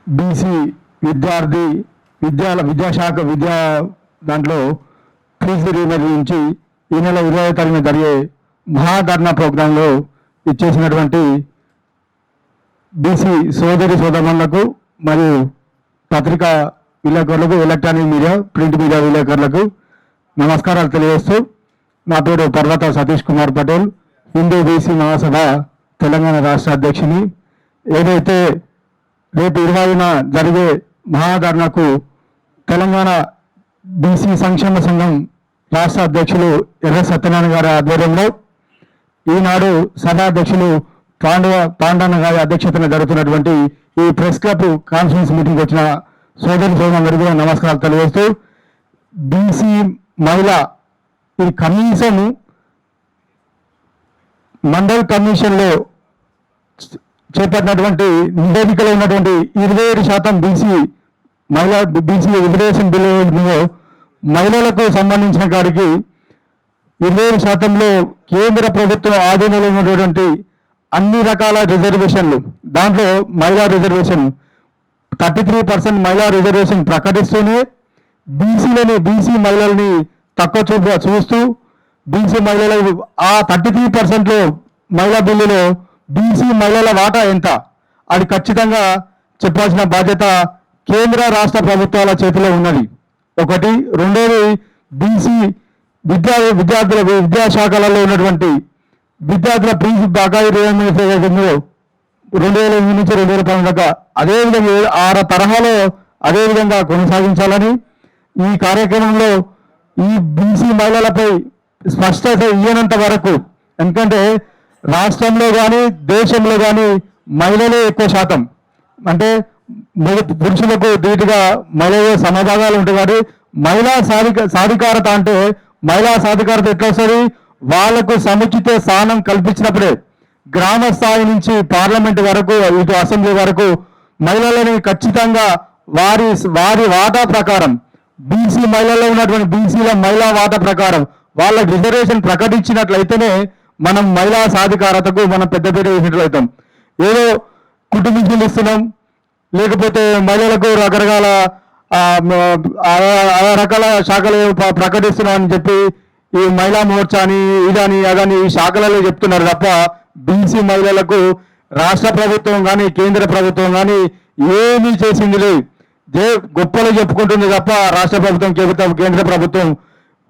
BC విద్యార్థి విద్యాశాఖ దాంట్లో ఫీజు రీమేజ్ నుంచి ఈ నెల 20వ తారీఖున జరిగే మహాధర్నా ప్రోగ్రాంలో ఇచ్చేసినటువంటి బీసీ సోదరులకు మరియు పత్రికా విలేకరులకు, ఎలక్ట్రానిక్ మీడియా, ప్రింట్ మీడియా విలేకరులకు నమస్కారాలు తెలియజేస్తూ, నా పేరు పర్వత సతీష్ కుమార్ పటేల్, హిందూ బీసీ మహాసభ తెలంగాణ రాష్ట్ర అధ్యక్షుని. ఏదైతే రేపు 20న జరిగే మహాధర్నాకు తెలంగాణ బీసీ సంక్షేమ సంఘం రాష్ట్ర అధ్యక్షులు ఎర్ర సత్యనారాయణ గారి ఆధ్వర్యంలో ఈనాడు సభాధ్యక్షులు పాండన్న గారి అధ్యక్షతన జరుగుతున్నటువంటి ఈ ప్రెస్ క్లబ్ కాన్ఫరెన్స్ మీటింగ్ వచ్చిన సోదరులందరికీ కూడా నమస్కారాలు తెలియజేస్తూ, బీసీ మహిళ ఇది కనీసం మండల్ కమిషన్లో చేపట్టినటువంటి నివేదికలో ఉన్నటువంటి 27% బీసీ రిజర్వేషన్ బిల్లులో మహిళలకు సంబంధించిన కాడికి 27%లో కేంద్ర ప్రభుత్వం ఆధీనంలో ఉన్నటువంటి అన్ని రకాల రిజర్వేషన్లు, దాంట్లో మహిళా రిజర్వేషన్ 33% మహిళా రిజర్వేషన్ ప్రకటిస్తూనే బీసీ మహిళల్ని తక్కువ చూపుగా చూస్తూ బీసీ మహిళలు ఆ 33%లో మహిళా బిల్లులో బీసీ మహిళల వాటా ఎంత అది ఖచ్చితంగా చెప్పాల్సిన బాధ్యత కేంద్ర రాష్ట్ర ప్రభుత్వాల చేతిలో ఉన్నది. ఒకటి. రెండోది, బీసీ విద్యాశాఖలలో ఉన్నటువంటి విద్యార్థుల ఫీజు బకాయి రియంబర్స్మెంట్ 2008 నుంచి 2012 దాకా అదేవిధంగా ఆ తరహాలో అదేవిధంగా కొనసాగించాలని, ఈ కార్యక్రమంలో ఈ బీసీ మహిళలపై స్పష్టత ఇయ్యనంత వరకు, ఎందుకంటే రాష్ట్రంలో కానీ దేశంలో కానీ మహిళలే ఎక్కువ శాతం, అంటే పురుషులకు ధీటుగా మహిళలు సమభాగాలు ఉంటాయి. కాబట్టి మహిళా సాధికారత అంటే మహిళా సాధికారత ఎట్లా వస్తుంది? వాళ్లకు సముచిత స్థానం కల్పించినప్పుడే గ్రామ స్థాయి నుంచి పార్లమెంట్ వరకు, ఇటు అసెంబ్లీ వరకు మహిళలని ఖచ్చితంగా వారి వాటా ప్రకారం, బీసీ మహిళల్లో ఉన్నటువంటి బీసీల మహిళా వాటా ప్రకారం వాళ్ళకి రిజర్వేషన్ ప్రకటించినట్లయితేనే మనం మహిళా సాధికారతకు మనం పెద్దపీట వేసినట్లు అవుతాం. ఏదో కుటుంబీకులు ఇస్తున్నాం, లేకపోతే మహిళలకు రకరకాల రకాల శాఖలు ప్రకటిస్తున్నాం అని చెప్పి ఈ మహిళా మోర్చా అని ఇదని అదని ఈ శాఖలలో చెప్తున్నారు తప్ప బీసీ మహిళలకు రాష్ట్ర ప్రభుత్వం కానీ కేంద్ర ప్రభుత్వం కానీ ఏమీ చేసింది లేదు. గొప్పలు చెప్పుకుంటుంది తప్ప రాష్ట్ర ప్రభుత్వం కేంద్ర ప్రభుత్వం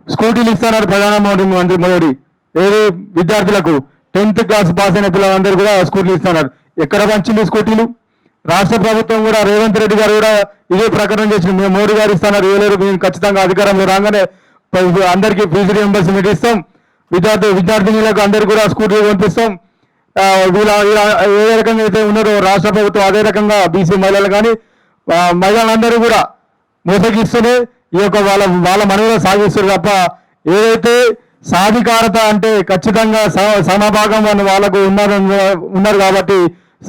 స్కూటీలు ఇస్తున్నారు ప్రధానమంత్రి మోడీ. ఏది విద్యార్థులకు 10th క్లాస్ పాస్ అయిన పిల్లలందరూ కూడా స్కూటీలు ఇస్తున్నారు. ఎక్కడ పంచింది స్కూటీలు? రాష్ట్ర ప్రభుత్వం కూడా రేవంత్ రెడ్డి గారు కూడా ఇదే ప్రకటన చేసింది, మేము మోడీ గారు ఇస్తున్నారు, మేము ఖచ్చితంగా అధికారంలో రాగానే అందరికీ ఫీజు రియంబర్స్మెంట్ ఇస్తాం, విద్యార్థినులకు అందరికీ కూడా స్కూటీలు పంపిస్తాం. ఏ రకంగా అయితే ఉన్నారో రాష్ట్ర ప్రభుత్వం అదే రకంగా బీసీ మహిళలు కానీ మహిళలందరూ కూడా మోసగిస్తూనే ఈ యొక్క వాళ్ళ మనలో సాగిస్తారు తప్ప ఏదైతే సాధికారత అంటే ఖచ్చితంగా సమభాగం అని వాళ్ళకు ఉన్నారు కాబట్టి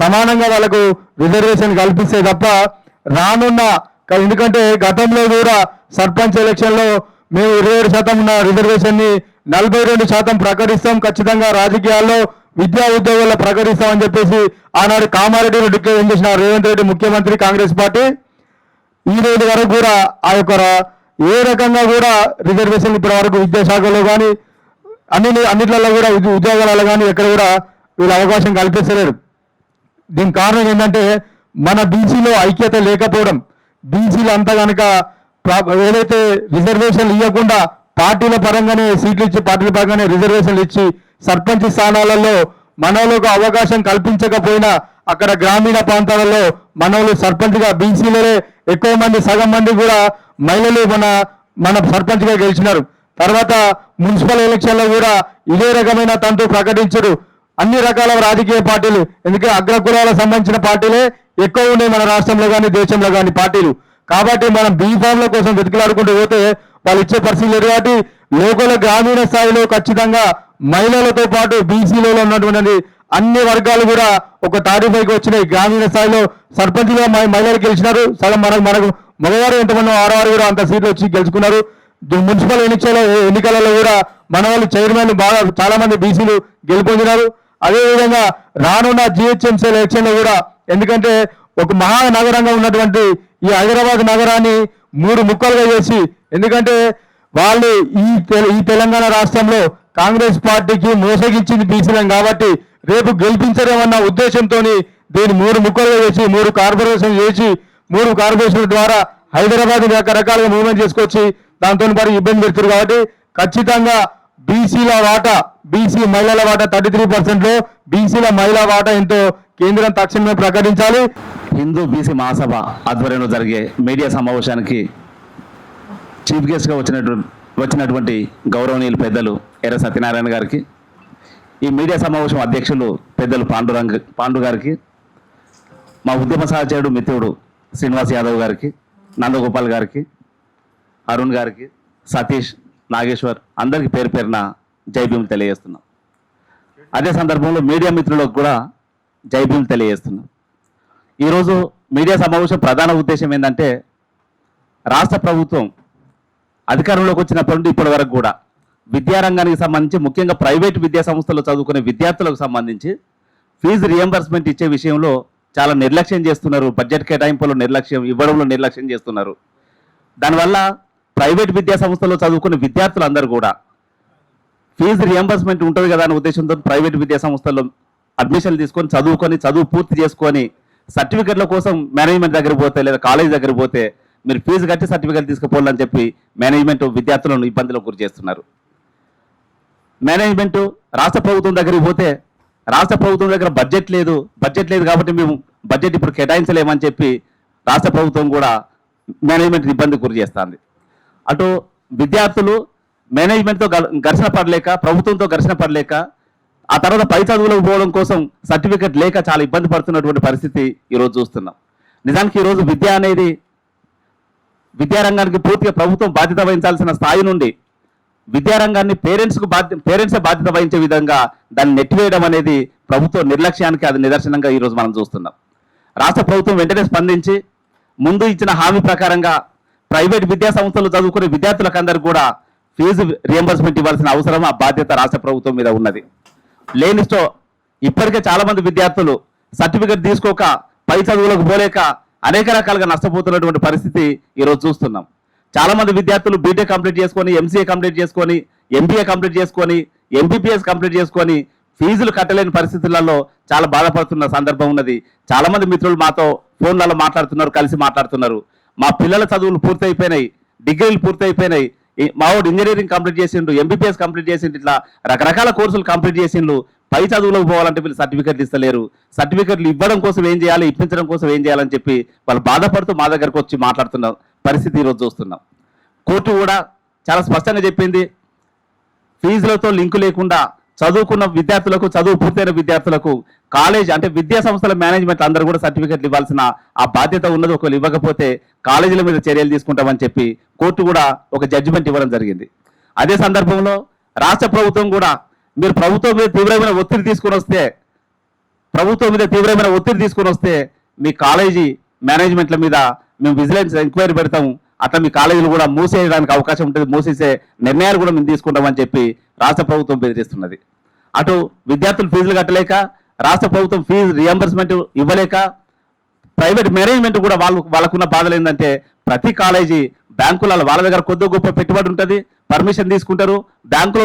సమానంగా వాళ్ళకు రిజర్వేషన్ కల్పిస్తే తప్ప రానున్న, ఎందుకంటే గతంలో కూడా సర్పంచ్ ఎలక్షన్లో మేము 27% ఉన్న రిజర్వేషన్ ని 42% ప్రకటిస్తాం, ఖచ్చితంగా రాజకీయాల్లో విద్యా ఉద్యోగాల్లో ప్రకటిస్తామని చెప్పేసి ఆనాడు కామారెడ్డిని డిక్లేర్ చేసిన రేవంత్ రెడ్డి ముఖ్యమంత్రి కాంగ్రెస్ పార్టీ ఈ రోజు వరకు కూడా ఆ యొక్క ఏ రకంగా కూడా రిజర్వేషన్ ఇప్పటి వరకు విద్యాశాఖలో కానీ అన్నిట్లలో కూడా ఉద్యోగాలలో కానీ ఎక్కడ కూడా వీళ్ళు అవకాశం కల్పిస్తలేరు. దీనికి కారణం ఏంటంటే మన బీసీలో ఐక్యత లేకపోవడం. బీసీలు అంతా కనుక ఏదైతే రిజర్వేషన్లు ఇవ్వకుండా పార్టీల పరంగానే సీట్లు ఇచ్చి పార్టీల పరంగానే రిజర్వేషన్లు ఇచ్చి సర్పంచ్ స్థానాలలో మనవులకు అవకాశం కల్పించకపోయినా అక్కడ గ్రామీణ ప్రాంతాలలో మనవులు సర్పంచ్గా బీసీలే ఎక్కువ మంది, సగం మంది కూడా మహిళలు మన సర్పంచ్గా గెలిచినారు. తర్వాత మున్సిపల్ ఎలక్షన్లో కూడా ఇదే రకమైన తంతు ప్రకటించరు అన్ని రకాల రాజకీయ పార్టీలు. ఎందుకంటే అగ్రకులాలకు సంబంధించిన పార్టీలే ఎక్కువ ఉన్నాయి మన రాష్ట్రంలో కానీ దేశంలో కానీ పార్టీలు. కాబట్టి మనం బీఫామ్ల కోసం వెతికిలాడుకుంటూ పోతే వాళ్ళు ఇచ్చే పరిస్థితి లేదు. కాబట్టి లోకల్ గ్రామీణ స్థాయిలో ఖచ్చితంగా మహిళలతో పాటు బీసీలలో ఉన్నటువంటి అన్ని వర్గాలు కూడా ఒక తారీఫైకి వచ్చినాయి. గ్రామీణ స్థాయిలో సర్పంచ్గా మహిళలు గెలిచినారు, సగం మనకు మగవారు ఎంతమంది ఆడవారు కూడా అంత సీట్లు వచ్చి గెలుచుకున్నారు. మున్సిపల్ ఎన్నికలలో కూడా మన వాళ్ళు చైర్మన్ బాగా చాలా మంది బీసీలు గెలుపొందినారు. అదేవిధంగా రానున్న జిహెచ్ఎంసీ ఎలక్షన్లో కూడా, ఎందుకంటే ఒక మహానగరంగా ఉన్నటువంటి ఈ హైదరాబాద్ నగరాన్ని 3 ముక్కలుగా చేసి, ఎందుకంటే వాళ్ళు ఈ తెలంగాణ రాష్ట్రంలో కాంగ్రెస్ పార్టీకి మోసగించింది బీసీలం కాబట్టి రేపు గెలిపించలేమన్న ఉద్దేశంతో దీన్ని 3 ముక్కలుగా చేసి 3 కార్పొరేషన్ చేసి 3 కార్పొరేషన్ల ద్వారా హైదరాబాద్ రకరకాలుగా మూవ్మెంట్ చేసుకొచ్చి దాంతో మరి ఇబ్బంది పెడుతున్నారు. కాబట్టి ఖచ్చితంగా బీసీల వాటా, బీసీ మహిళల వాటా 33%లో బీసీల మహిళా వాటా ఎంతో కేంద్రం తక్షణమే ప్రకటించాలి. హిందూ బీసీ మహాసభ ఆధ్వర్యంలో జరిగే మీడియా సమావేశానికి చీఫ్ గెస్ట్గా వచ్చినటువంటి గౌరవనీయులు పెద్దలు ఎర్ర సత్యనారాయణ గారికి, ఈ మీడియా సమావేశం అధ్యక్షులు పెద్దలు పాండు గారికి, మా ఉద్యమ సహచరుడు మిత్రుడు శ్రీనివాస్ యాదవ్ గారికి, నందగోపాల్ గారికి, అరుణ్ గారికి, సతీష్, నాగేశ్వర్ అందరికీ పేరు పేరున జై భీమ్ తెలియజేస్తున్నాం. అదే సందర్భంలో మీడియా మిత్రులకు కూడా జై భీమ్ తెలియజేస్తున్నాం. ఈరోజు మీడియా సమావేశం ప్రధాన ఉద్దేశం ఏంటంటే, రాష్ట్ర ప్రభుత్వం అధికారంలోకి వచ్చినప్పటి నుండి ఇప్పటి వరకు కూడా విద్యారంగానికి సంబంధించి, ముఖ్యంగా ప్రైవేట్ విద్యా సంస్థల్లో చదువుకునే విద్యార్థులకు సంబంధించి ఫీజు రియంబర్స్మెంట్ ఇచ్చే విషయంలో చాలా నిర్లక్ష్యం చేస్తున్నారు. బడ్జెట్ కేటాయింపులో ఇవ్వడంలో నిర్లక్ష్యం చేస్తున్నారు. దానివల్ల ప్రైవేట్ విద్యా సంస్థల్లో చదువుకునే విద్యార్థులందరూ కూడా ఫీజు రియంబర్స్మెంట్ ఉంటుంది కదా అనే ఉద్దేశంతో ప్రైవేట్ విద్యా సంస్థల్లో అడ్మిషన్లు తీసుకొని చదువు పూర్తి చేసుకొని సర్టిఫికెట్ల కోసం మేనేజ్మెంట్ దగ్గర పోతే లేదా కాలేజ్ దగ్గర పోతే మీరు ఫీజు కట్టి సర్టిఫికెట్ తీసుకుపోవాలని చెప్పి మేనేజ్మెంట్ విద్యార్థులను ఇబ్బందులకు గురి చేస్తున్నారు. మేనేజ్మెంట్ రాష్ట్ర ప్రభుత్వం దగ్గరికి పోతే రాష్ట్ర ప్రభుత్వం దగ్గర బడ్జెట్ లేదు కాబట్టి మేము బడ్జెట్ ఇప్పుడు కేటాయించలేమని చెప్పి రాష్ట్ర ప్రభుత్వం కూడా మేనేజ్మెంట్ ఇబ్బంది గురి చేస్తుంది. అటు విద్యార్థులు మేనేజ్మెంట్తో ఘర్షణ పడలేక, ప్రభుత్వంతో ఘర్షణ పడలేక, ఆ తర్వాత పై చదువులకు పోవడం కోసం సర్టిఫికెట్ లేక చాలా ఇబ్బంది పడుతున్నటువంటి పరిస్థితి ఈరోజు చూస్తున్నాం. నిజానికి ఈరోజు విద్య అనేది విద్యారంగానికి పూర్తిగా ప్రభుత్వం బాధ్యత వహించాల్సిన స్థాయి నుండి విద్యారంగాన్ని పేరెంట్సే బాధ్యత వహించే విధంగా దాన్ని నెట్టివేయడం అనేది ప్రభుత్వ నిర్లక్ష్యానికి అది నిదర్శనంగా ఈరోజు మనం చూస్తున్నాం. రాష్ట్ర ప్రభుత్వం వెంటనే స్పందించి ముందు ఇచ్చిన హామీ ప్రకారంగా ప్రైవేట్ విద్యా సంస్థలు చదువుకునే విద్యార్థులకు అందరికీ కూడా ఫీజు రియంబర్స్మెంట్ ఇవ్వాల్సిన అవసరం, ఆ బాధ్యత రాష్ట్ర ప్రభుత్వం మీద ఉన్నది. లేనిస్టో ఇప్పటికే చాలా మంది విద్యార్థులు సర్టిఫికెట్ తీసుకోక పై చదువులకు పోలేక అనేక రకాలుగా నష్టపోతున్నటువంటి పరిస్థితి ఈరోజు చూస్తున్నాం. చాలా మంది విద్యార్థులు బీటెక్ కంప్లీట్ చేసుకొని, ఎంసీఏ కంప్లీట్ చేసుకొని, ఎంబీఏ కంప్లీట్ చేసుకొని, ఎంబీబీఎస్ కంప్లీట్ చేసుకొని ఫీజులు కట్టలేని పరిస్థితులలో చాలా బాధపడుతున్న సందర్భం ఉన్నది. చాలా మంది మిత్రులు మాతో ఫోన్లలో మాట్లాడుతున్నారు, కలిసి మాట్లాడుతున్నారు. మా పిల్లల చదువులు పూర్తయిపోయినాయి, డిగ్రీలు పూర్తయిపోయినాయి, మావాడు ఇంజనీరింగ్ కంప్లీట్ చేసిండు, ఎంబీబీఎస్ కంప్లీట్ చేసిండు, ఇట్లా రకరకాల కోర్సులు కంప్లీట్ చేసిండు. పై చదువులకు పోవాలంటే వీళ్ళు సర్టిఫికెట్లు ఇస్తలేరు. సర్టిఫికెట్లు ఇవ్వడం కోసం ఏం చేయాలి, ఇప్పించడం కోసం ఏం చేయాలని చెప్పి వాళ్ళు బాధపడుతూ మా దగ్గరకు వచ్చి మాట్లాడుతున్న పరిస్థితి ఈరోజు చూస్తున్నాం. కోర్టు కూడా చాలా స్పష్టంగా చెప్పింది, ఫీజులతో లింకు లేకుండా చదువుకున్న విద్యార్థులకు, చదువు పూర్తయిన విద్యార్థులకు కాలేజ్ అంటే విద్యా సంస్థల మేనేజ్మెంట్ అందరూ కూడా సర్టిఫికెట్లు ఇవ్వాల్సిన ఆ బాధ్యత ఉన్నది. ఒకవేళ ఇవ్వకపోతే కాలేజీల మీద చర్యలు తీసుకుంటామని చెప్పి కోర్టు కూడా ఒక జడ్జిమెంట్ ఇవ్వడం జరిగింది. అదే సందర్భంలో రాష్ట్ర ప్రభుత్వం కూడా మీరు ప్రభుత్వం మీద తీవ్రమైన ఒత్తిడి తీసుకొని వస్తే మీ కాలేజీ మేనేజ్మెంట్ల మీద మేము విజిలెన్స్ ఎంక్వైరీ పెడతాము, అట్లా మీ కాలేజీలు కూడా మూసేయడానికి అవకాశం ఉంటుంది, మూసేసే నిర్ణయాలు కూడా మేము తీసుకుంటామని చెప్పి రాష్ట్ర ప్రభుత్వం బెదిరిస్తున్నది. అటు విద్యార్థులు ఫీజులు కట్టలేక, రాష్ట్ర ప్రభుత్వం ఫీజు రియంబర్స్మెంట్ ఇవ్వలేక, ప్రైవేట్ మేనేజ్మెంట్ కూడా వాళ్ళకున్న బాధలు ఏంటంటే ప్రతి కాలేజీ బ్యాంకులలో వాళ్ళ దగ్గర కొద్ది గొప్ప పెట్టుబడి ఉంటుంది, పర్మిషన్ తీసుకుంటారు, బ్యాంకు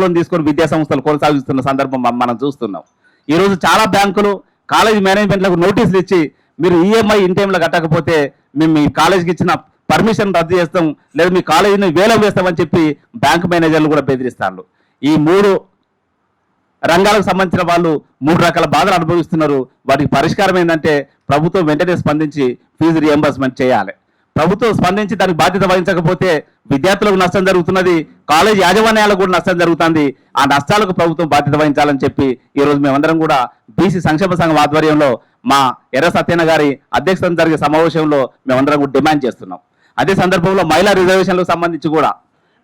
లోన్ తీసుకొని విద్యా సంస్థలు కొనసాగిస్తున్న సందర్భం మనం చూస్తున్నాం. ఈరోజు చాలా బ్యాంకులు కాలేజీ మేనేజ్మెంట్లకు నోటీసులు ఇచ్చి మీరు ఈఎంఐ ఇన్ టైంలో కట్టకపోతే మేము మీ కాలేజీకి ఇచ్చిన పర్మిషన్ రద్దు చేస్తాం, లేదా మీ కాలేజీని వేలం వేస్తామని చెప్పి బ్యాంకు మేనేజర్లు కూడా బెదిరిస్తారు. ఈ 3 రంగాలకు సంబంధించిన వాళ్ళు 3 రకాల బాధలు అనుభవిస్తున్నారు. వాటికి పరిష్కారం ఏంటంటే ప్రభుత్వం వెంటనే స్పందించి ఫీజు రియంబర్స్మెంట్ చేయాలి. ప్రభుత్వం స్పందించి దానికి బాధ్యత వహించకపోతే విద్యార్థులకు నష్టం జరుగుతున్నది, కాలేజ్ యాజమాన్యాలకు కూడా నష్టం జరుగుతుంది. ఆ నష్టాలకు ప్రభుత్వం బాధ్యత వహించాలని చెప్పి ఈరోజు మేమందరం కూడా బీసీ సంక్షేమ సంఘం ఆధ్వర్యంలో మా ఎర్ర సత్యన గారి అధ్యక్షతన జరిగే సమావేశంలో మేమందరం కూడా డిమాండ్ చేస్తున్నాం. అదే సందర్భంలో మహిళా రిజర్వేషన్లకు సంబంధించి కూడా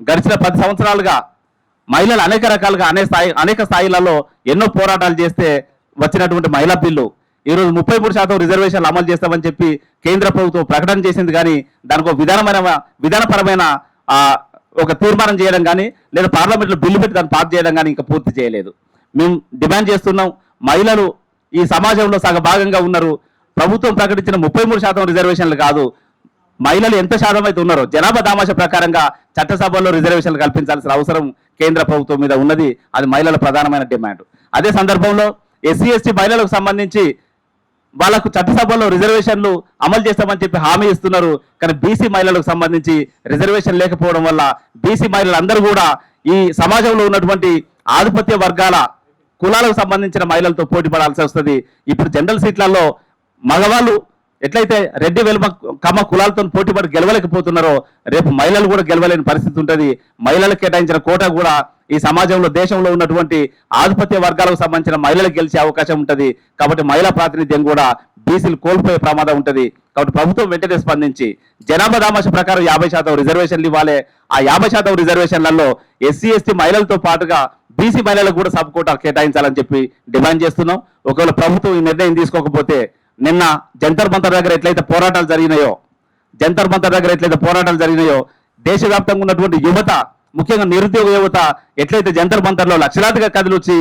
గడిచిన 10 సంవత్సరాలుగా మహిళలు అనేక రకాలుగా అనేక స్థాయిలలో ఎన్నో పోరాటాలు చేస్తే వచ్చినటువంటి మహిళా బిల్లు ఈరోజు 33% రిజర్వేషన్లు అమలు చేస్తామని చెప్పి కేంద్ర ప్రభుత్వం ప్రకటన చేసింది. కానీ దానికి ఒక విధానపరమైన ఒక తీర్మానం చేయడం కానీ, లేదా పార్లమెంట్లో బిల్లు పెట్టి దాన్ని పాస్ చేయడం కానీ ఇంకా పూర్తి చేయలేదు. మేము డిమాండ్ చేస్తున్నాం, మహిళలు ఈ సమాజంలో సగభాగంగా ఉన్నారు. ప్రభుత్వం ప్రకటించిన 33% రిజర్వేషన్లు కాదు, మహిళలు ఎంత శాతం అయితే ఉన్నారో జనాభా దామాష ప్రకారంగా చట్టసభల్లో రిజర్వేషన్లు కల్పించాల్సిన అవసరం కేంద్ర ప్రభుత్వం మీద ఉన్నది. అది మహిళల ప్రధానమైన డిమాండ్. అదే సందర్భంలో ఎస్సీ ఎస్టీ మహిళలకు సంబంధించి వాళ్ళకు చట్టసభల్లో రిజర్వేషన్లు అమలు చేస్తామని చెప్పి హామీ ఇస్తున్నారు. కానీ బీసీ మహిళలకు సంబంధించి రిజర్వేషన్ లేకపోవడం వల్ల బీసీ మహిళలందరూ కూడా ఈ సమాజంలో ఉన్నటువంటి ఆధిపత్య వర్గాల కులాలకు సంబంధించిన మహిళలతో పోటీ పడాల్సి వస్తుంది. ఇప్పుడు జనరల్ సీట్లలో మగవాళ్ళు ఎట్లయితే రెడ్డి వెలుమ కమ్మ కులాలతో పోటీపడి గెలవలేకపోతున్నారో రేపు మహిళలు కూడా గెలవలేని పరిస్థితి ఉంటుంది. మహిళలకు కేటాయించిన కోట కూడా ఈ సమాజంలో దేశంలో ఉన్నటువంటి ఆధిపత్య వర్గాలకు సంబంధించిన మహిళలకు గెలిచే అవకాశం ఉంటుంది. కాబట్టి మహిళా ప్రాతినిధ్యం కూడా బీసీలు కోల్పోయే ప్రమాదం ఉంటుంది. కాబట్టి ప్రభుత్వం వెంటనే స్పందించి జనాభా దామాష ప్రకారం 50% రిజర్వేషన్లు ఇవ్వాలి. ఆ 50% రిజర్వేషన్లలో ఎస్సీ ఎస్టీ మహిళలతో పాటుగా బీసీ మహిళలకు కూడా సబ్ కోటా కేటాయించాలని చెప్పి డిమాండ్ చేస్తున్నాం. ఒకవేళ ప్రభుత్వం ఈ నిర్ణయం తీసుకోకపోతే నిన్న జంతర్ మంతర్ దగ్గర ఎట్లయితే పోరాటాలు జరిగినాయో దేశవ్యాప్తంగా ఉన్నటువంటి యువత, ముఖ్యంగా నిరుద్యోగ యువత ఎట్లయితే జంతర్ మంతర్లో లక్షలాదిగా కదిలొచ్చి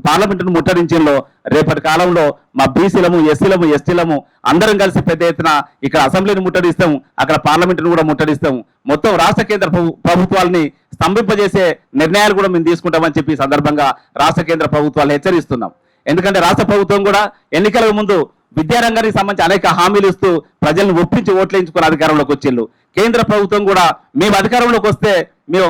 పార్లమెంటును ముట్టడించిందో రేపటి కాలంలో మా బీసీలము ఎస్సీలము ఎస్టీలము అందరం కలిసి పెద్ద ఎత్తున ఇక్కడ అసెంబ్లీని ముట్టడిస్తాం, అక్కడ పార్లమెంటును కూడా ముట్టడిస్తాం. మొత్తం రాష్ట్ర కేంద్ర ప్రభుత్వాలని స్తంభింపజేసే నిర్ణయాలు కూడా మేము తీసుకుంటామని చెప్పి సందర్భంగా రాష్ట్ర కేంద్ర ప్రభుత్వాలు హెచ్చరిస్తున్నాం. ఎందుకంటే రాష్ట్ర ప్రభుత్వం కూడా ఎన్నికలకు ముందు విద్యారంగానికి సంబంధించి అనేక హామీలు ఇస్తూ ప్రజలను ఒప్పించి ఓట్లేయించుకుని అధికారంలోకి వచ్చిండ్రు. కేంద్ర ప్రభుత్వం కూడా మేము అధికారంలోకి వస్తే మేము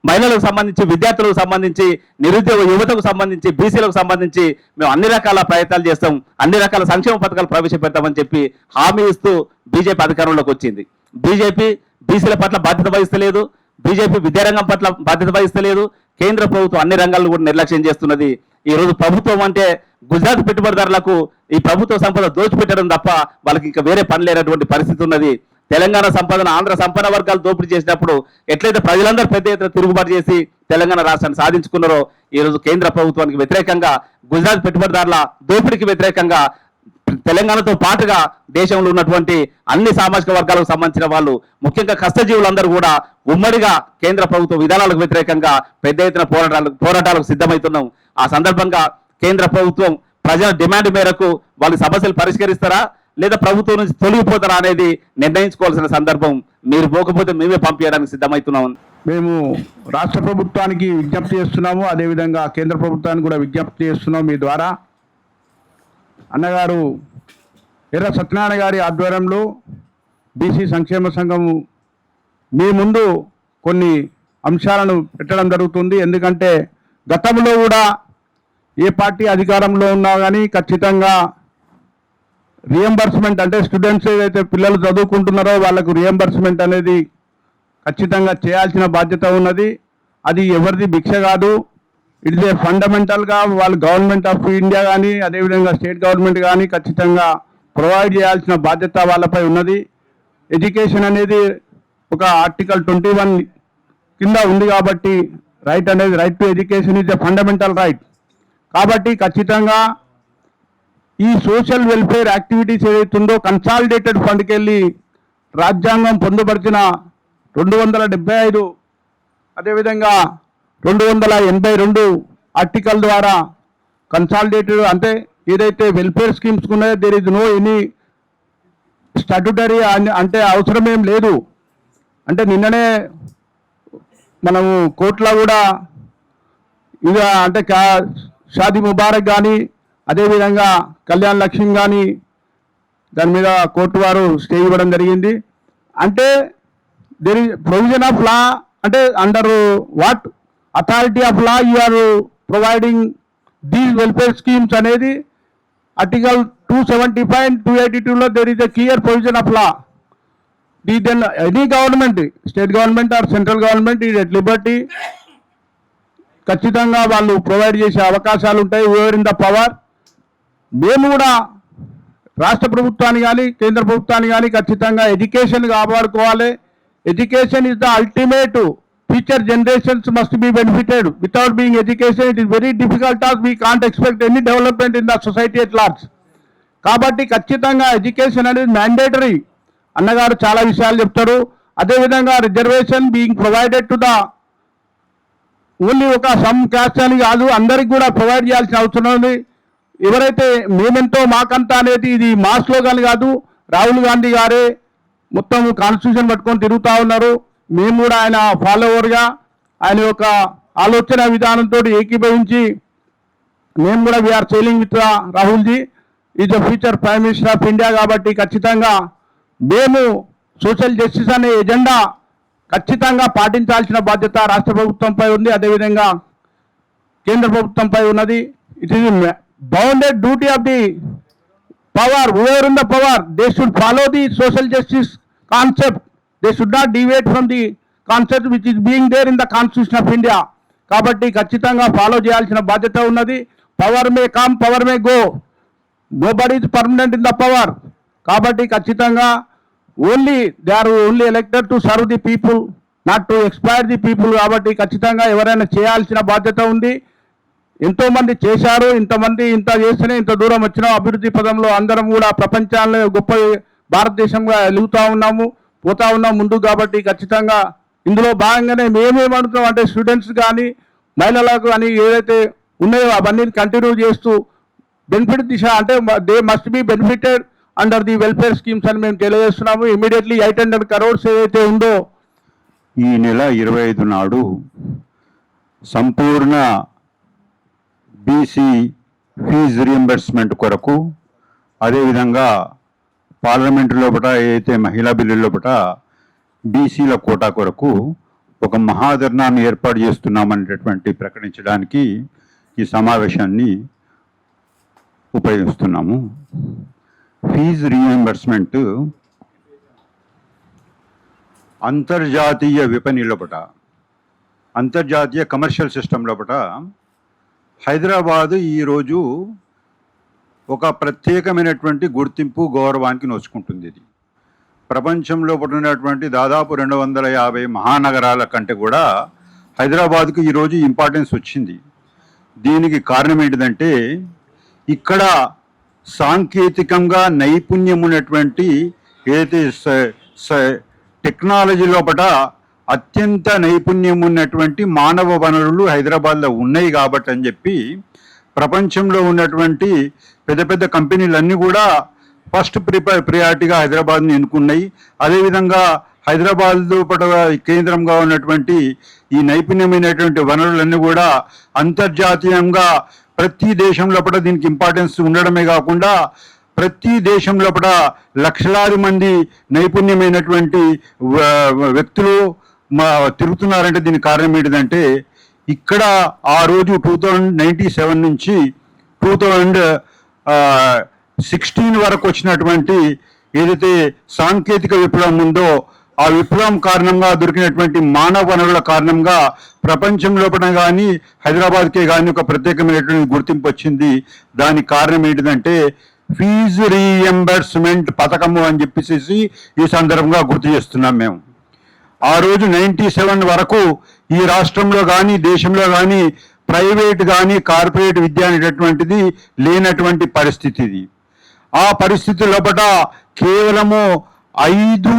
మహిళలకు సంబంధించి, విద్యార్థులకు సంబంధించి, నిరుద్యోగ యువతకు సంబంధించి, బీసీలకు సంబంధించి మేము అన్ని రకాల ప్రయత్నాలు చేస్తాం, అన్ని రకాల సంక్షేమ పథకాలు ప్రవేశపెడతామని చెప్పి హామీ ఇస్తూ బీజేపీ అధికారంలోకి వచ్చింది. బీజేపీ బీసీల పట్ల బాధ్యత వహిస్తలేదు, బీజేపీ విద్యారంగం పట్ల బాధ్యత వహిస్తలేదు. కేంద్ర ప్రభుత్వం అన్ని రంగాలను కూడా నిర్లక్ష్యం చేస్తున్నది. ఈ రోజు ప్రభుత్వం అంటే గుజరాత్ పెట్టుబడిదారులకు ఈ ప్రభుత్వ సంపద దోచిపెట్టడం తప్ప వాళ్ళకి ఇంకా వేరే పని లేనటువంటి పరిస్థితి ఉన్నది. తెలంగాణ సంపదను ఆంధ్ర సంపన్న వర్గాలు దోపిడీ చేసినప్పుడు ఎట్లయితే ప్రజలందరూ పెద్ద ఎత్తున తిరుగుబాటు చేసి తెలంగాణ రాష్ట్రాన్ని సాధించుకున్నారో ఈ రోజు కేంద్ర ప్రభుత్వానికి వ్యతిరేకంగా, గుజరాత్ పెట్టుబడిదారుల దోపిడీకి వ్యతిరేకంగా తెలంగాణతో పాటుగా దేశంలో ఉన్నటువంటి అన్ని సామాజిక వర్గాలకు సంబంధించిన వాళ్ళు, ముఖ్యంగా కష్టజీవులందరూ కూడా ఉమ్మడిగా కేంద్ర ప్రభుత్వ విధానాలకు వ్యతిరేకంగా పెద్ద ఎత్తున పోరాటాలకు సిద్ధమవుతున్నాం. ఆ సందర్భంగా కేంద్ర ప్రభుత్వం ప్రజల డిమాండ్ మేరకు వాళ్ళ సమస్యలు పరిష్కరిస్తారా లేదా ప్రభుత్వం నుంచి తొలగిపోతారా అనేది నిర్ణయించుకోవాల్సిన సందర్భం. మీరు పోకపోతే మేమే పంపించడానికి సిద్ధమవుతున్నాం. మేము రాష్ట్ర ప్రభుత్వానికి విజ్ఞప్తి చేస్తున్నాము, అదేవిధంగా కేంద్ర ప్రభుత్వానికి కూడా విజ్ఞప్తి చేస్తున్నాం. మీ ద్వారా అన్నగారు ఎర్ర సత్యనారాయణ గారి ఆధ్వర్యంలో బీసీ సంక్షేమ సంఘము మీ ముందు కొన్ని అంశాలను పెట్టడం జరుగుతుంది. ఎందుకంటే గతంలో కూడా ఏ పార్టీ అధికారంలో ఉన్నా కానీ ఖచ్చితంగా రియంబర్స్మెంట్ అంటే స్టూడెంట్స్ ఏదైతే పిల్లలు చదువుకుంటున్నారో వాళ్ళకు రియంబర్స్మెంట్ అనేది ఖచ్చితంగా చేయాల్సిన బాధ్యత ఉన్నది. అది ఎవరిది భిక్ష కాదు. ఇట్స్ ఏ ఫండమెంటల్గా వాళ్ళు గవర్నమెంట్ ఆఫ్ ఇండియా కానీ అదేవిధంగా స్టేట్ గవర్నమెంట్ కానీ ఖచ్చితంగా ప్రొవైడ్ చేయాల్సిన బాధ్యత వాళ్ళపై ఉన్నది. ఎడ్యుకేషన్ అనేది ఒక ఆర్టికల్ 21 కింద ఉంది కాబట్టి రైట్ అనేది right to education is a fundamental right. కాబట్టి ఖచ్చితంగా ఈ సోషల్ వెల్ఫేర్ యాక్టివిటీస్ ఏదైతుందో కన్సాలిడేటెడ్ ఫండ్కి వెళ్ళి రాజ్యాంగం పొందుపరిచిన 275 అదేవిధంగా 282 ఆర్టికల్ ద్వారా కన్సాలిడేటెడ్ అంటే ఏదైతే వెల్ఫేర్ స్కీమ్స్ ఉన్నాయో there is no any statutory అంటే అవసరమేం లేదు. అంటే నిన్ననే మనము కోర్టులో కూడా ఇక అంటే షాదీ ముబారక్ కానీ అదేవిధంగా కళ్యాణ్ లక్ష్మి కానీ దాని మీద కోర్టు వారు స్టే ఇవ్వడం జరిగింది. అంటే there is provision of law అంటే under what authority of law you are providing these welfare schemes అనేది ఆర్టికల్ 275 and 282లో there is a clear provision of law. Then any government state government or central government is at liberty ఖచ్చితంగా వాళ్ళు provide చేసే అవకాశాలు ఉంటాయి. Over in the power. మేము కూడా రాష్ట్ర ప్రభుత్వాన్ని కానీ కేంద్ర ప్రభుత్వాన్ని కానీ ఖచ్చితంగా ఎడ్యుకేషన్ కాపాడుకోవాలి. Education is the ultimate. Future generations must be benefited. Without being education it is very difficult task. We can't expect any development in the society at large. కాబట్టి ఖచ్చితంగా ఎడ్యుకేషన్ అనేది మ్యాండేటరీ. అన్నగారు చాలా విషయాలు చెప్తారు. అదేవిధంగా reservation being provided to the only ఒక some caste అని కాదు, అందరికి కూడా ప్రొవైడ్ చేయాల్సిన అవసరం ఉంది. ఎవరైతే మేమెంతో మాకంతా అనేది ఇది మా స్లోగన్ కాదు, రాహుల్ గాంధీ గారే మొత్తం కాన్స్టిట్యూషన్ పట్టుకొని తిరుగుతూ ఉన్నారు. మేము కూడా ఆయన ఫాలోవర్గా ఆయన యొక్క ఆలోచన విధానంతో ఏకీభవించి మేము కూడా we are selling with రాహుల్జీ is a future prime minister of India. కాబట్టి ఖచ్చితంగా మేము సోషల్ జస్టిస్ అనే ఎజెండా ఖచ్చితంగా పాటించాల్సిన బాధ్యత రాష్ట్ర ప్రభుత్వంపై ఉంది, అదేవిధంగా కేంద్ర ప్రభుత్వంపై ఉన్నది. It is bounded duty of the power, whoever in the power, they should follow the social justice concept. They should not deviate from the concept which is being there in the Constitution of India. కాబట్టి ఖచ్చితంగా follow చేయాల్సిన బాధ్యత ఉన్నది. Power may come, power may go, nobody is permanent in the power. కాబట్టి ఖచ్చితంగా they are only elected to serve the people, not to exploit the people. కాబట్టి ఖచ్చితంగా ఎవరైనా చేయాల్సిన బాధ్యత ఉంది. ఎంతో మంది చేశారు, ఇంతమంది ఇంత చేస్తేనే ఇంత దూరం వచ్చిన అభివృద్ధి పదంలో అందరం కూడా ప్రపంచాల్లో గొప్ప భారతదేశంగా వెలుగుతూ ఉన్నాము, పోతా ఉన్నాం ముందుకు. కాబట్టి ఖచ్చితంగా ఇందులో భాగంగానే మేమేమనుకున్నాం అంటే స్టూడెంట్స్ కానీ మహిళలకు కానీ ఏదైతే ఉన్నాయో అవన్నీ కంటిన్యూ చేస్తూ బెనిఫిట్ దిశ అంటే they must be benefited under the welfare schemes అని మేము తెలియజేస్తున్నాము. ఇమీడియట్లీ 800 crores ఏదైతే ఉందో ఈ నెల 25 నాడు సంపూర్ణ బీసీ ఫీజు రియంబర్స్మెంట్ కొరకు, అదేవిధంగా పార్లమెంటు లోపల ఏదైతే మహిళా బిల్లు లోపల బీసీల కోటా కొరకు ఒక మహాధర్నాన్ని ఏర్పాటు చేస్తున్నామనేటటువంటి ప్రకటించడానికి ఈ సమావేశాన్ని ఉపయోగిస్తున్నాము. ఫీజు రియంబర్స్మెంట్ అంతర్జాతీయ విపణి లోపల, అంతర్జాతీయ కమర్షియల్ సిస్టమ్ లోపల హైదరాబాదు ఈరోజు ఒక ప్రత్యేకమైనటువంటి గుర్తింపు, గౌరవానికి నోచుకుంటుంది. ఇది ప్రపంచంలో ఉన్నటువంటి దాదాపు 250 మహానగరాల కంటే కూడా హైదరాబాద్కు ఈరోజు ఇంపార్టెన్స్ వచ్చింది. దీనికి కారణం ఏంటిదంటే ఇక్కడ సాంకేతికంగా నైపుణ్యం ఉన్నటువంటి ఏదైతే టెక్నాలజీ లోపల అత్యంత నైపుణ్యం ఉన్నటువంటి మానవ వనరులు హైదరాబాద్లో ఉన్నాయి కాబట్టి అని చెప్పి ప్రపంచంలో ఉన్నటువంటి పెద్ద పెద్ద కంపెనీలన్నీ కూడా ఫస్ట్ ప్రియారిటీగా హైదరాబాద్ని ఎన్నుకున్నాయి. అదేవిధంగా హైదరాబాద్ లోపల కేంద్రంగా ఉన్నటువంటి ఈ నైపుణ్యమైనటువంటి వనరులన్నీ కూడా అంతర్జాతీయంగా ప్రతి దేశం లోపల దీనికి ఇంపార్టెన్స్ ఉండడమే కాకుండా ప్రతి దేశం లోపల లక్షలాది మంది నైపుణ్యమైనటువంటి వ్యక్తులు తిరుగుతున్నారంటే దీనికి కారణం ఏంటిదంటే ఇక్కడ ఆ రోజు 2097 నుంచి 2016 వరకు వచ్చినటువంటి ఏదైతే సాంకేతిక విప్లవం ఉందో ఆ విప్లవం కారణంగా దొరికినటువంటి మానవ వనరుల కారణంగా ప్రపంచం లోపల కానీ హైదరాబాద్కే కానీ ఒక ప్రత్యేకమైనటువంటి గుర్తింపు వచ్చింది. దానికి కారణం ఏంటిదంటే ఫీజు రీఎంబర్స్మెంట్ పథకము అని చెప్పేసి ఈ సందర్భంగా గుర్తు చేస్తున్నాం. మేము ఆ రోజు 97 వరకు ఈ రాష్ట్రంలో కానీ దేశంలో కానీ ప్రైవేట్ కానీ కార్పొరేట్ విద్య అనేటటువంటిది లేనటువంటి పరిస్థితి. ఇది ఆ పరిస్థితి లోపల కేవలము 5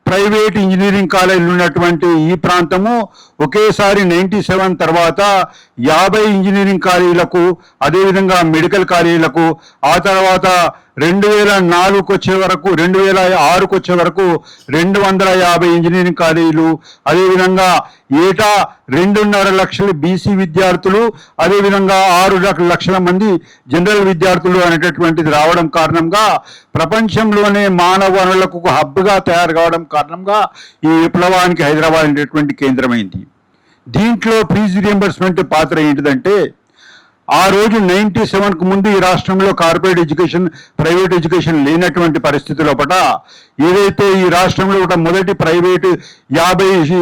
ప్రైవేట్ ఇంజనీరింగ్ కాలేజీలు ఉన్నటువంటి ఈ ప్రాంతము ఒకేసారి 97 తర్వాత 50 ఇంజనీరింగ్ కాలేజీలకు, అదేవిధంగా మెడికల్ కాలేజీలకు, ఆ తర్వాత 2004కు వచ్చే వరకు 2006కు వచ్చే వరకు 250 ఇంజనీరింగ్ కాలేజీలు, అదేవిధంగా ఏటా 2.5 లక్షల బీసీ విద్యార్థులు, అదేవిధంగా 6 లక్షల మంది జనరల్ విద్యార్థులు అనేటటువంటిది రావడం కారణంగా ప్రపంచంలోనే మానవ వనరులకు హబ్గా తయారు కావడం కారణంగా ఈ విప్లవానికి హైదరాబాద్ అనేటువంటి కేంద్రమైంది. దీంట్లో ఫీజు రియంబర్స్మెంట్ పాత్ర ఏంటిదంటే ఆ రోజు 97కు ముందు ఈ రాష్ట్రంలో కార్పొరేట్ ఎడ్యుకేషన్, ప్రైవేట్ ఎడ్యుకేషన్ లేనటువంటి పరిస్థితి లోపల ఏదైతే ఈ రాష్ట్రంలో ఒక మొదటి ప్రైవేటు 50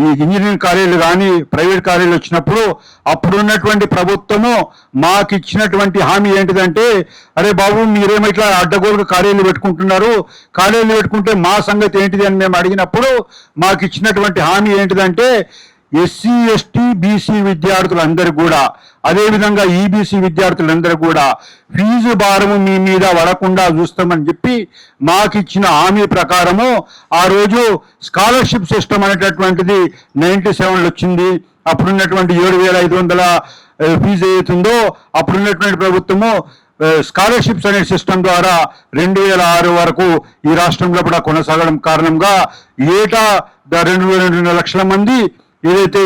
ఈ ఇంజనీరింగ్ కాలేజీలు కానీ ప్రైవేట్ కాలేజీలు వచ్చినప్పుడు అప్పుడున్నటువంటి ప్రభుత్వము మాకు ఇచ్చినటువంటి హామీ ఏంటిదంటే, అరే బాబు మీరేమో ఇట్లా అడ్డగోలుగా కాలేజీలు పెట్టుకుంటున్నారు, కాలేజీలు పెట్టుకుంటే మా సంగతి ఏంటిది అని మేము అడిగినప్పుడు మాకు ఇచ్చినటువంటి హామీ ఏంటిదంటే ఎస్సీ, ఎస్టీ, బీసీ విద్యార్థులందరూ కూడా, అదేవిధంగా ఈబీసీ విద్యార్థులందరూ కూడా ఫీజు భారము మీ మీద పడకుండా చూస్తామని చెప్పి మాకు ఇచ్చిన హామీ ప్రకారము ఆ రోజు స్కాలర్షిప్ సిస్టమ్ అనేటటువంటిది 97లో వచ్చింది. అప్పుడున్నటువంటి 7,500 ఫీజు ఏదైతుందో అప్పుడున్నటువంటి ప్రభుత్వము స్కాలర్షిప్స్ అనే సిస్టమ్ ద్వారా 2006 వరకు ఈ రాష్ట్రంలో కూడా కొనసాగడం కారణంగా ఏటా 2 లక్షల మంది ఏదైతే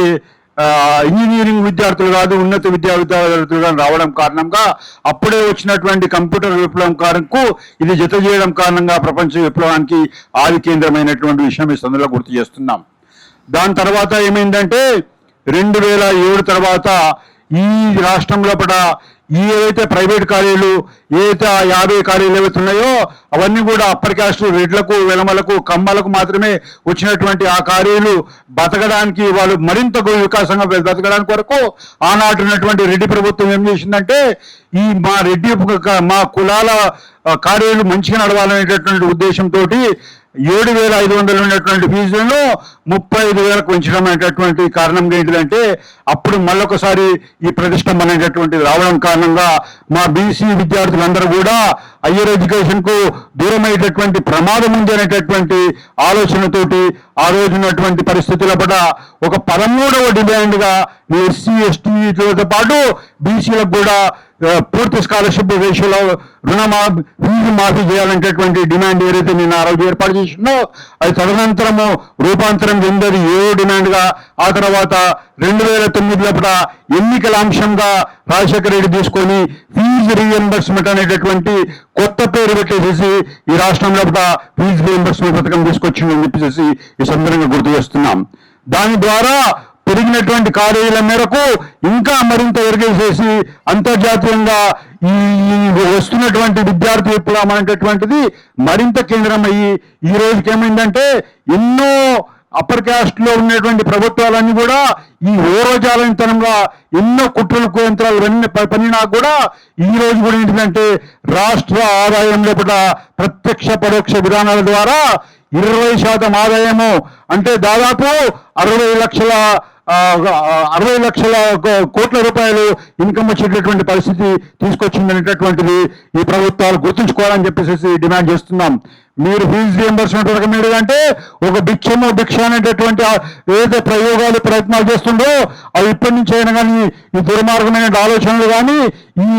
ఇంజనీరింగ్ విద్యార్థులు కాదు ఉన్నత విద్యార్థులుగా రావడం కారణంగా అప్పుడే వచ్చినటువంటి కంప్యూటర్ విప్లవం కారణంకు ఇది జత చేయడం కారణంగా ప్రపంచ విప్లవానికి ఆది కేంద్రమైనటువంటి విషయం ఈ సందర్భంలో గుర్తు చేస్తున్నాం. దాని తర్వాత ఏమైందంటే 2007 తర్వాత ఈ రాష్ట్రంలో కూడా ఈ ఏవైతే ప్రైవేట్ కాలేజీలు ఏదైతే 50 కాలేజీలు ఏవైతే ఉన్నాయో అవన్నీ కూడా అప్పర్ క్యాస్ట్ రెడ్లకు వెలమలకు కమ్మలకు మాత్రమే వచ్చినటువంటి ఆ కాలేజీలు బతకడానికి వాళ్ళు మరింత వికాసంగా బతకడానికి వరకు ఆనాటి ఉన్నటువంటి రెడ్డి ప్రభుత్వం ఏం చేసిందంటే ఈ మా కులాల కాలేజీలు మంచిగా నడవాలనేటటువంటి ఉద్దేశంతో 7,500 ఉన్నటువంటి ఫీజులను 35,000 పెంచడం అనేటటువంటి కారణం ఏంటిదంటే అప్పుడు మళ్ళొకసారి ఈ ప్రతిష్టంభన అనేటటువంటిది రావడం కారణంగా మా బీసీ విద్యార్థులందరూ కూడా హయ్యర్ ఎడ్యుకేషన్ కు దూరమయ్యేటటువంటి ప్రమాదం ఉంది అనేటటువంటి ఆలోచనతోటి ఆ రోజు ఉన్నటువంటి పరిస్థితుల పట్ల ఒక 13వ డిమాండ్ గా ఎస్సీ ఎస్టీలతో పాటు బీసీలకు కూడా పూర్తి స్కాలర్షిప్ రేషియోలో ఫీజు మాఫీ చేయాలనేటటువంటి డిమాండ్ ఏదైతే నేను ఆ రోజు ఏర్పాటు చేసిందో అది తదనంతరము రూపాంతరం చెందేది 7 డిమాండ్ గా ఆ తర్వాత 2009 ఎన్నికల అంశంగా రాజశేఖర రెడ్డి తీసుకొని ఫీజు రీఎంబర్స్మెంట్ అనేటటువంటి కొత్త పేరు పెట్టేసేసి ఈ రాష్ట్రంలో ఫీజు రీఎంబర్స్మెంట్ పథకం తీసుకొచ్చిందని చెప్పేసి ఈ సందర్భంగా గుర్తు చేస్తున్నాం. దాని ద్వారా పెరిగినటువంటి కాలేజీల మేరకు ఇంకా మరింత ఎరగేసేసి అంతర్జాతీయంగా ఈ వస్తున్నటువంటి విద్యార్థి విప్లవం అనేటటువంటిది మరింత కేంద్రమయ్యి ఈ రోజుకి ఏమైందంటే ఎన్నో అప్పర్ క్యాస్ట్ లో ఉన్నటువంటి ప్రభుత్వాలన్నీ కూడా ఈ ఓరోజాలంతనంగా ఎన్నో కుట్రలు కుయంత్రాలు పనినా కూడా ఈ రోజు కూడా ఏంటంటే రాష్ట్ర ఆదాయంలో కూడా ప్రత్యక్ష పరోక్ష విధానాల ద్వారా 20% ఆదాయము అంటే దాదాపు 60 లక్షల కోట్ల రూపాయలు ఇన్కమ్ వచ్చేటటువంటి పరిస్థితి తీసుకొచ్చిందనేటటువంటిది ఈ ప్రభుత్వాలు గుర్తుంచుకోవాలని చెప్పేసి డిమాండ్ చేస్తున్నాం. మీరు ఫీజు రియంబర్స్మెంట్ పథకం ఏంటంటే ఒక భిక్ష అనేటటువంటి ఏదైతే ప్రయత్నాలు చేస్తుండో అవి ఇప్పటి నుంచి అయినా కానీ ఈ దుర్మార్గమైన ఆలోచనలు కానీ ఈ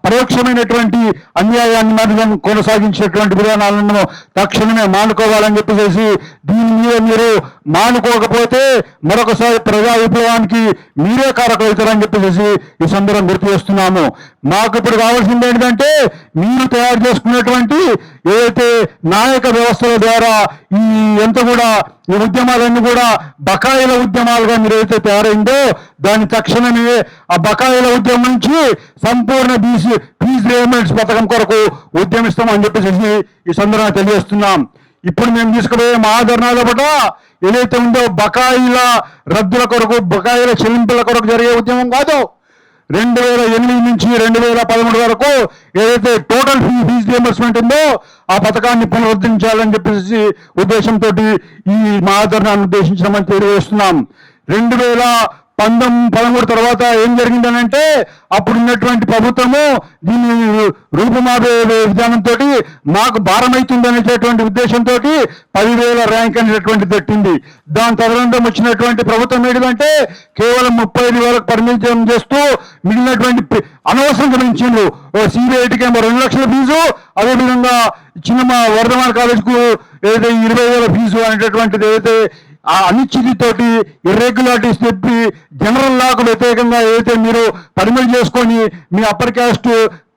పరోక్షమైనటువంటి అన్యాయాన్ని మనం కొనసాగించేటువంటి విధానాలను తక్షణమే మానుకోవాలని చెప్పేసి దీని మీద మీరు మానుకోకపోతే మరొకసారి ప్రజా విప్లవానికి మీరే కారకులు అవుతారని చెప్పేసి ఈ సందర్భం గుర్తు చేస్తున్నాము. మాకు ఇప్పుడు కావాల్సింది ఏంటంటే మీరు తయారు చేసుకున్నటువంటి ఏదైతే నాయక వ్యవస్థల ద్వారా ఈ ఎంత కూడా ఈ ఉద్యమాలన్నీ కూడా బకాయిల ఉద్యమాలుగా మీరు ఏదైతే తయారైందో దాని తక్షణమే ఆ బకాయిల ఉద్యమం నుంచి సంపూర్ణ ఫీజు రియంబర్స్మెంట్ పథకం కొరకు ఉద్యమిస్తామని చెప్పేసి ఈ సందర్భంగా తెలియజేస్తున్నాం. ఇప్పుడు మేము తీసుకుపోయే మహాధర్నాల పట్ల ఏదైతే ఉందో బకాయిల రద్దుల కొరకు బకాయిల చెల్లింపుల కొరకు జరిగే ఉద్యమం కాదు. 2008 నుంచి 2013 వరకు ఏదైతే టోటల్ ఫీజు రియంబర్స్మెంట్ ఉందో ఆ పథకాన్ని పునరుద్ధరించాలని చెప్పేసి ఉద్దేశంతో ఈ మహాధర్నాన్ని ఉద్దేశించమని తెలియజేస్తున్నాం. 2013 తర్వాత ఏం జరిగిందనంటే అప్పుడున్నటువంటి ప్రభుత్వము దీన్ని రూపుమాపే విధానంతో మాకు భారమవుతుంది అనేటటువంటి ఉద్దేశంతో 10,000 ర్యాంక్ అనేటటువంటి పెట్టింది. దాని తదనంతరం వచ్చినటువంటి ప్రభుత్వం ఏంటంటే కేవలం 35,000 పరిమితం చేస్తూ మిగిలినటువంటి అనవసరంగా పెంచిండు. CBITకి ఏమో 2 లక్షల ఫీజు, అదేవిధంగా చిన్న వర్ధమాన్ కాలేజ్కు ఏదైతే 20,000 ఫీజు అనేటటువంటిది ఏదైతే ఆ అనిశ్చితితోటి ఇర్రెగ్యులారిటీస్ చెప్పి జనరల్ లాకు వ్యతిరేకంగా ఏదైతే మీరు పరిమితి చేసుకొని మీ అప్పర్ క్యాస్ట్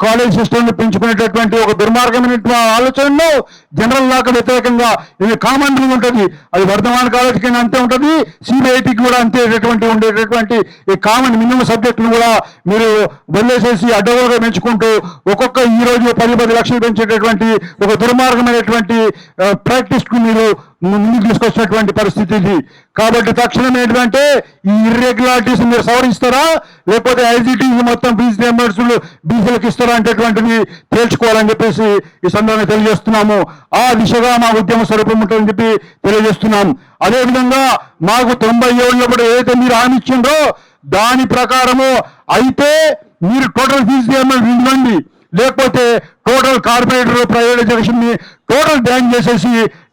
కాలేజ్ సిస్టమ్ పెంచుకునేటటువంటి ఒక దుర్మార్గమైనటువంటి ఆలోచనలో జనరల్ లాకు వ్యతిరేకంగా ఇది కామన్ రూల్ ఉంటుంది. అది వర్ధమాన కాలేజీకి అంతే ఉంటుంది, CBITకి కూడా అంతే ఉండేటటువంటి ఈ కామన్ మినిమం సబ్జెక్టును కూడా మీరు వదిలేసేసి అడ్డగోలుగా పెంచుకుంటూ ఒక్కొక్క ఈ రోజు 10 లక్షలు పెంచేటటువంటి ఒక దుర్మార్గమైనటువంటి ప్రాక్టీస్ కు మీరు ముందుకు తీసుకొచ్చినటువంటి పరిస్థితి ఇది. కాబట్టి తక్షణం ఏంటంటే ఈ ఇర్రెగ్యులారిటీస్ మీరు సవరిస్తారా లేకపోతే ఐజిటీస్ మొత్తం ఫీజు రియంబర్స్మెంట్ బీసీలకు ఇస్తారా అంటేటువంటిది తేల్చుకోవాలని చెప్పేసి ఈ సందర్భంగా తెలియజేస్తున్నాము. ఆ దిశగా మా ఉద్యమ స్వరూపం ఉంటుందని చెప్పి తెలియజేస్తున్నాం. అదేవిధంగా మాకు 97లో కూడా ఏదైతే మీరు హామీ ఇచ్చిండ్రో దాని ప్రకారము అయితే మీరు టోటల్ ఫీజు రియంబర్స్మెంట్ ఇవ్వండి, లేకపోతే టోటల్ కార్పొరేటర్ ప్రైవేటైజేషన్ ని టోటల్ బ్యాన్ చేసేసి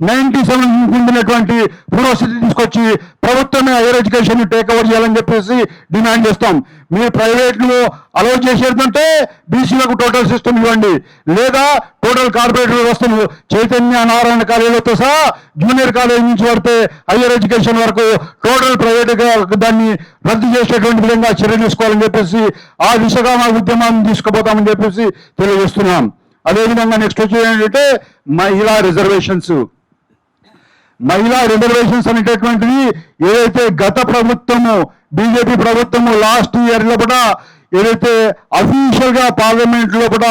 97 ఉండినటువంటి పూర్వస్థితి తీసుకొచ్చి ప్రభుత్వమే హైయర్ ఎడ్యుకేషన్ టేక్ ఓవర్ చేయాలని చెప్పేసి డిమాండ్ చేస్తాం. మీరు ప్రైవేట్లో అలౌ చేసేదంటే బీసీలకు టోటల్ సిస్టమ్ ఇవ్వండి, లేదా టోటల్ కార్పొరేట్ వ్యవస్థలు చైతన్య నారాయణ కాలేజీలతో సహా జూనియర్ కాలేజీ నుంచి పడితే హైయర్ ఎడ్యుకేషన్ వరకు టోటల్ ప్రైవేట్గా దాన్ని రద్దు చేసేటువంటి విధంగా చర్య తీసుకోవాలని చెప్పేసి ఆ దిశగా మా ఉద్యమాన్ని తీసుకుపోతామని చెప్పేసి తెలియజేస్తున్నాం. అదేవిధంగా నెక్స్ట్ వచ్చి ఏంటంటే మహిళా రిజర్వేషన్స్ అనేటటువంటిది ఏదైతే గత ప్రభుత్వము బీజేపీ ప్రభుత్వము లాస్ట్ ఇయర్ లోపల ఏదైతే అఫీషియల్ గా పార్లమెంట్ లోపల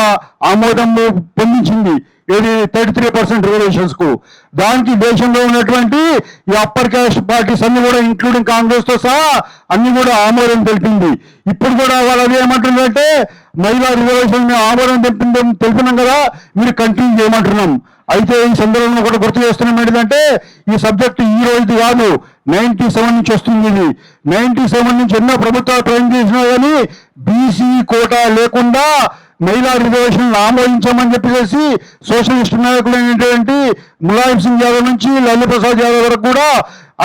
ఆమోదం పొందించింది, ఏది 33% రిజర్వేషన్స్ కు, దానికి దేశంలో ఉన్నటువంటి ఈ అప్పర్ క్యాస్ట్ పార్టీస్ అన్ని కూడా ఇంక్లూడింగ్ కాంగ్రెస్ తో సహా అన్ని కూడా ఆమోదం తెలిపింది. ఇప్పుడు కూడా వాళ్ళు ఏమంటున్నారంటే మహిళా రిజర్వేషన్ ఆమోదం తెలిపినాం కదా, మీరు కంటిన్యూ చేయమంటున్నాం. అయితే ఈ సందర్భంలో కూడా గుర్తు చేస్తున్నాం ఏంటంటే ఈ సబ్జెక్ట్ ఈ రోజుది కాదు, 97 నుంచి వస్తుంది. ఇది 97 నుంచి ఎన్నో ప్రభుత్వాలు ప్రయత్నం చేసినా కానీ బీసీ కోటా లేకుండా మహిళా రిజర్వేషన్ ఆమోదించామని చెప్పేసి సోషలిస్ట్ నాయకులు అయినటువంటి ములాయం సింగ్ యాదవ్ నుంచి లాలూ ప్రసాద్ యాదవ్ వరకు కూడా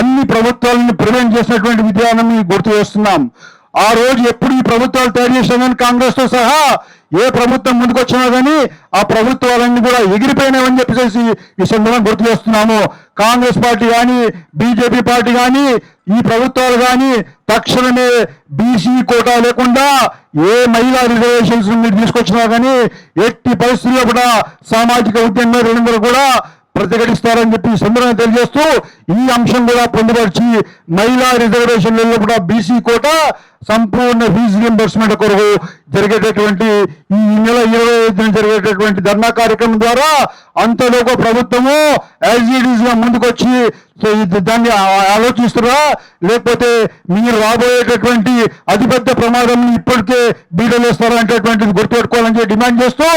అన్ని ప్రభుత్వాలను ప్రివెంట్ చేసినటువంటి విధానం గుర్తు చేస్తున్నాం. ఆ రోజు ఎప్పుడు ఈ ప్రభుత్వాలు తయారు చేసినా కాంగ్రెస్ తో సహా ఏ ప్రభుత్వం ముందుకు వచ్చినా కానీ ఆ ప్రభుత్వాలన్నీ కూడా ఎగిరిపోయినాయని చెప్పేసి ఈ సందర్భంగా గుర్తు చేస్తున్నాము. కాంగ్రెస్ పార్టీ కానీ బీజేపీ పార్టీ కానీ ఈ ప్రభుత్వాలు కానీ తక్షణమే బీసీ కోటా లేకుండా ఏ మహిళా రిజర్వేషన్స్ మీరు తీసుకొచ్చినా కానీ ఎట్టి పరిస్థితుల్లో కూడా సామాజిక ఉద్యమాలందరూ కూడా ప్రతిఘటిస్తారని చెప్పి సందర్భంగా తెలియజేస్తూ ఈ అంశం కూడా పొందుపరిచి మహిళా రిజర్వేషన్లలో కూడా బీసీ కోటా సంపూర్ణ ఫీజు రియంబర్స్మెంట్ కొరకు జరిగేటటువంటి ఈ నెల 25న జరిగేటటువంటి ధర్నా కార్యక్రమం ద్వారా అంతలోక ప్రభుత్వము యాజిటీస్ గా ముందుకొచ్చి దాన్ని ఆలోచిస్తున్నా, లేకపోతే మీరు రాబోయేటటువంటి అతిపెద్ద ప్రమాదం ఇప్పటికే బీడలేస్తారా అనేటటువంటిది గుర్తుపెట్టుకోవాలని చెప్పి డిమాండ్ చేస్తూ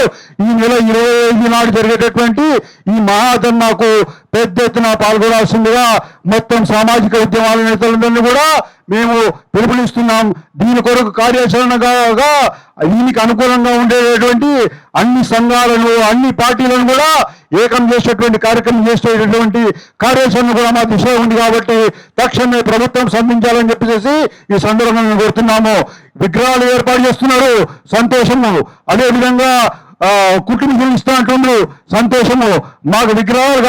ఈ నెల 25 నాడు జరిగేటటువంటి ఈ మహాధర్నాకు పెద్ద ఎత్తున పాల్గొనాల్సిందిగా మొత్తం సామాజిక ఉద్యమాల నేతలందరినీ కూడా మేము పిలుపునిస్తున్నాం. దీని కొరకు కార్యాచరణగా దీనికి అనుకూలంగా ఉండేటటువంటి అన్ని సంఘాలను అన్ని పార్టీలను కూడా ఏకం చేసేటువంటి కార్యక్రమం చేసేటటువంటి కార్యాచరణ కూడా మా దిశ ఉంది. కాబట్టి తక్షణమే ప్రభుత్వం స్పందించాలని చెప్పేసి ఈ సందర్భంగా కోరుతున్నాము. విగ్రహాలు ఏర్పాటు చేస్తున్నారు, సంతోషము. అదేవిధంగా కుటుంబం ఇస్తా అంటున్నారు, సంతోషము. మాకు విగ్రహాలు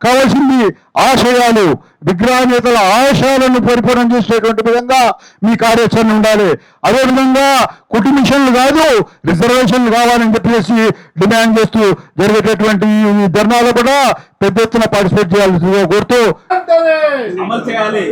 కావాల్సింది ఆశయాలు, విగ్రహ నేతల ఆశయాలను పరిపూర్ణం చేసేటువంటి విధంగా మీ కార్యాచరణ ఉండాలి. అదేవిధంగా కుటుంబిషన్లు కాదు రిజర్వేషన్లు కావాలని చెప్పేసి డిమాండ్ చేస్తూ జరిగేటటువంటి ఈ ధర్నాలో కూడా పెద్ద ఎత్తున పార్టిసిపేట్ చేయాల్సిందిగా కోరుతూ అమలు చేయాలి.